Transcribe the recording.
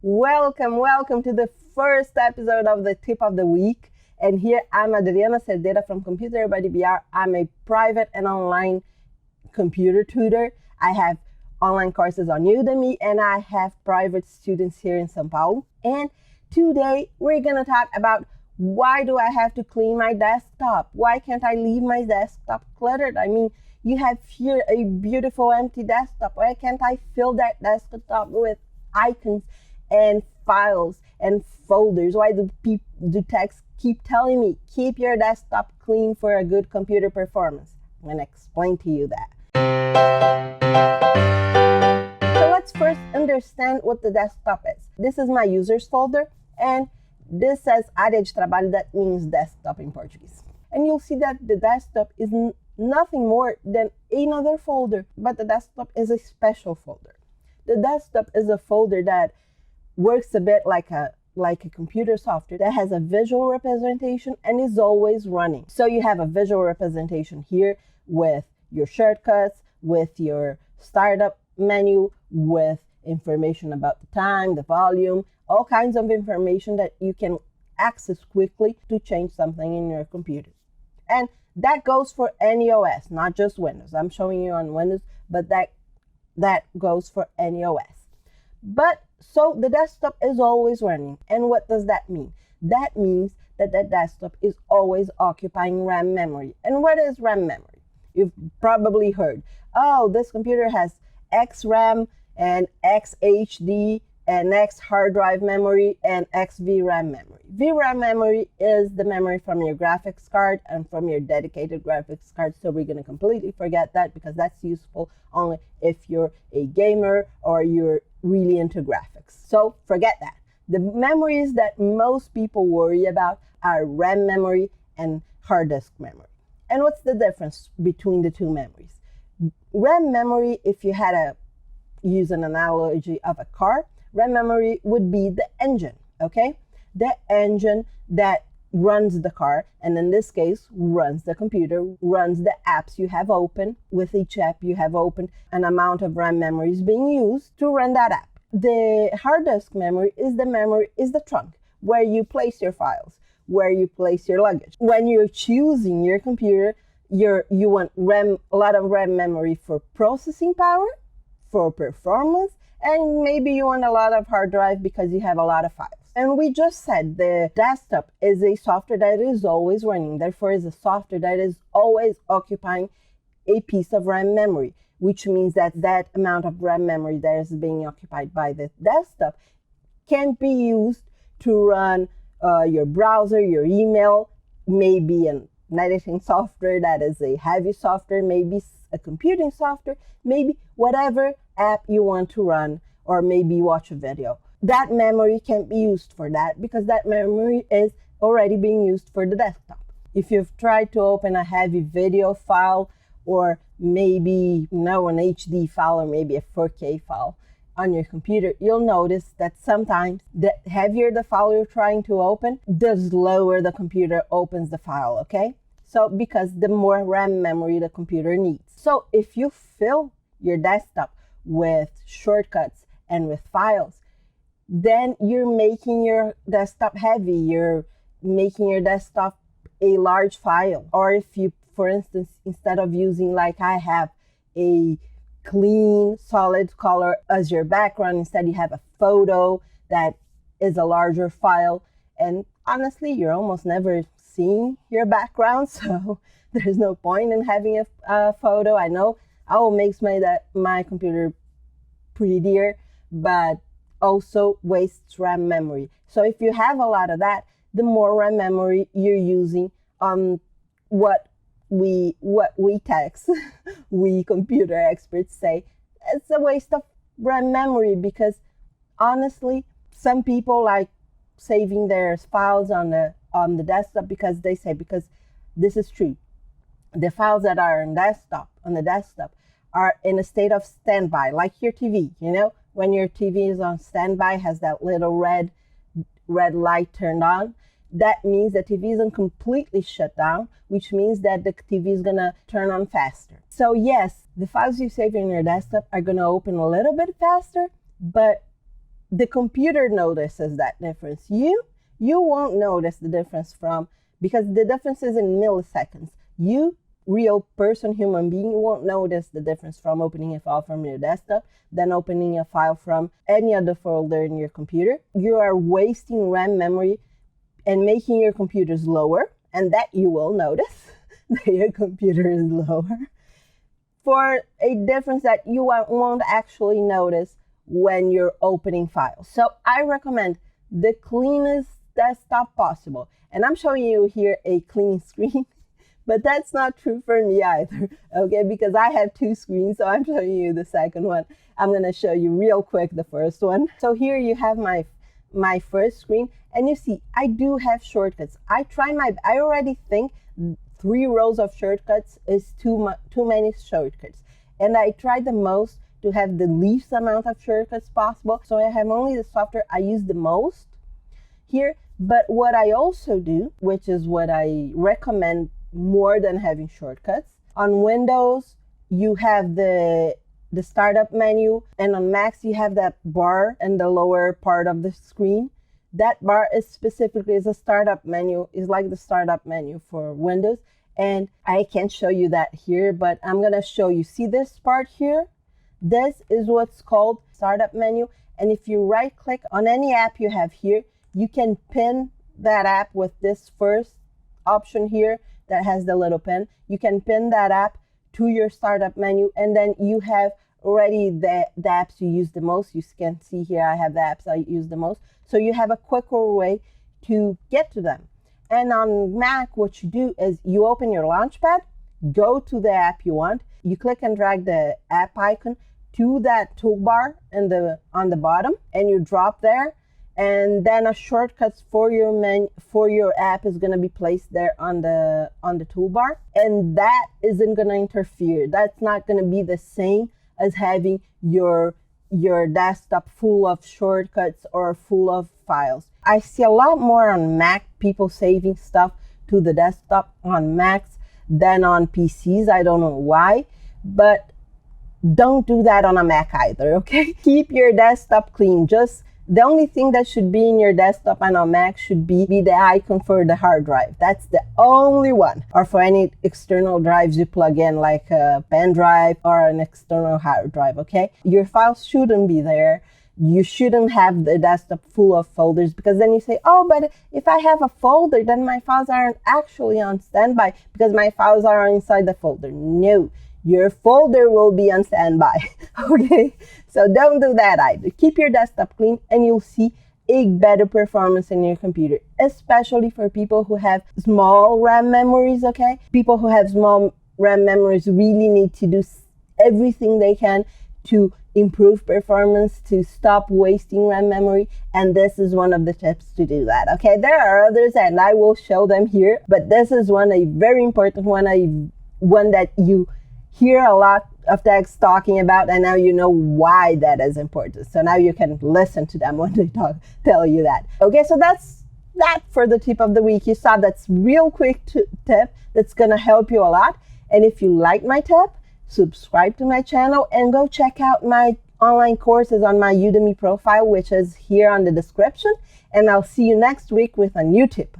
Welcome to the first episode of the Tip of the Week. And here I'm Adriana Cerdeira from Computer by DBR. I'm a private and online computer tutor. I have online courses on Udemy and I have private students here in São Paulo. And today we're going to talk about why do I have to clean my desktop? Why can't I leave my desktop cluttered? I mean, you have here a beautiful empty desktop. Why can't I fill that desktop with icons and files and folders? Why do techs keep telling me, keep your desktop clean for a good computer performance? I'm going to explain to you that. So let's first understand what the desktop is. This is my users folder, and this says área de trabalho, that means desktop in Portuguese. And you'll see that the desktop is nothing more than another folder, but the desktop is a special folder. The desktop is a folder that works a bit like a computer software that has a visual representation and is always running. So you have a visual representation here with your shortcuts, with your startup menu, with information about the time, the volume, all kinds of information that you can access quickly to change something in your computer. And that goes for any OS, not just Windows. I'm showing you on Windows, but that goes for any OS. But so the desktop is always running. And what does that mean? That means that the desktop is always occupying RAM memory. And what is RAM memory? You've probably heard, oh, this computer has X RAM and X HD and X hard drive memory and X VRAM memory. VRAM memory is the memory from your graphics card and from your dedicated graphics card. So we're going to completely forget that because that's useful only if you're a gamer or you're really into graphics. So forget that. The memories that most people worry about are RAM memory and hard disk memory. And what's the difference between the two memories? RAM memory, if you had to use an analogy of a car, RAM memory would be the engine, okay? The engine that runs the car, and in this case, runs the computer, runs the apps you have open. With each app you have opened, an amount of RAM memory is being used to run that app. The hard disk memory is the trunk, where you place your files, where you place your luggage. When you're choosing your computer, you want a lot of RAM memory for processing power, for performance, and maybe you want a lot of hard drive because you have a lot of files. And we just said the desktop is a software that is always running. Therefore, is a software that is always occupying a piece of RAM memory, which means that that amount of RAM memory that is being occupied by the desktop can be used to run your browser, your email, maybe an editing software that is a heavy software, maybe a computing software, maybe whatever app you want to run, or maybe watch a video. That memory can be used for that because that memory is already being used for the desktop. If you've tried to open a heavy video file or maybe an HD file or maybe a 4K file on your computer, you'll notice that sometimes the heavier the file you're trying to open, the slower the computer opens the file, okay? So because the more RAM memory the computer needs. So if you fill your desktop with shortcuts and with files, then you're making your desktop heavy. You're making your desktop a large file. Or if you, for instance, instead of using like I have a clean solid color as your background, instead you have a photo that is a larger file. And honestly, you're almost never seeing your background, so there's no point in having a photo. I know makes my computer prettier, but also wastes RAM memory. So if you have a lot of that, the more RAM memory you're using, what we techs, we computer experts say, it's a waste of RAM memory because honestly, some people like saving their files on the desktop because this is true. The files that are on the desktop are in a state of standby, like your TV, when your TV is on standby, has that little red light turned on. That means the TV isn't completely shut down, which means that the TV is gonna turn on faster. So yes, the files you save in your desktop are gonna open a little bit faster, but the computer notices that difference. You won't notice the difference because the difference is in milliseconds. You, real person, human being, won't notice the difference from opening a file from your desktop than opening a file from any other folder in your computer. You are wasting RAM memory and making your computer slower, and that you will notice that your computer is lower, for a difference that you won't actually notice when you're opening files. So I recommend the cleanest desktop possible. And I'm showing you here a clean screen, but that's not true for me either, okay? Because I have two screens, so I'm showing you the second one. I'm gonna show you real quick the first one. So here you have my first screen, and you see I do have shortcuts. I already think 3 rows of shortcuts is too many shortcuts, and I try the most to have the least amount of shortcuts possible. So I have only the software I use the most here. But what I also do, which is what I recommend more than having shortcuts, on Windows you have the startup menu, and on Macs you have that bar in the lower part of the screen. That bar is a startup menu, is like the startup menu for Windows. And I can't show you that here, but I'm gonna show you. See this part here? This is what's called startup menu. And if you right click on any app you have here, you can pin that app with this first option here that has the little pin. You can pin that app to your startup menu, and then you have already the apps you use the most. You can see here I have the apps I use the most. So you have a quicker way to get to them. And on Mac, what you do is you open your Launchpad, go to the app you want, you click and drag the app icon to that toolbar on the bottom, and you drop there, and then a shortcut for your app is going to be placed there on the toolbar, and that isn't going to interfere. That's not going to be the same as having your desktop full of shortcuts or full of files. I see a lot more on Mac, people saving stuff to the desktop on Macs than on PCs. I don't know why, but don't do that on a Mac either, okay? Keep your desktop clean. Just the only thing that should be in your desktop and on Mac should be the icon for the hard drive. That's the only one. Or for any external drives you plug in, like a pen drive or an external hard drive, okay? Your files shouldn't be there. You shouldn't have the desktop full of folders, because then you say, oh, but if I have a folder, then my files aren't actually on standby because my files are inside the folder. No, your folder will be on standby, okay? So don't do that either. Keep your desktop clean, and you'll see a better performance in your computer, especially for people who have small RAM memories, okay? People who have small RAM memories really need to do everything they can to improve performance, to stop wasting RAM memory, and this is one of the tips to do that, okay? There are others, and I will show them here, but this is a very important one that you hear a lot of techs talking about, and now you know why that is important. So now you can listen to them when they tell you that. Okay, so that's that for the tip of the week. You saw that's real quick tip that's gonna help you a lot. And if you like my tip, subscribe to my channel and go check out my online courses on my Udemy profile, which is here on the description. And I'll see you next week with a new tip.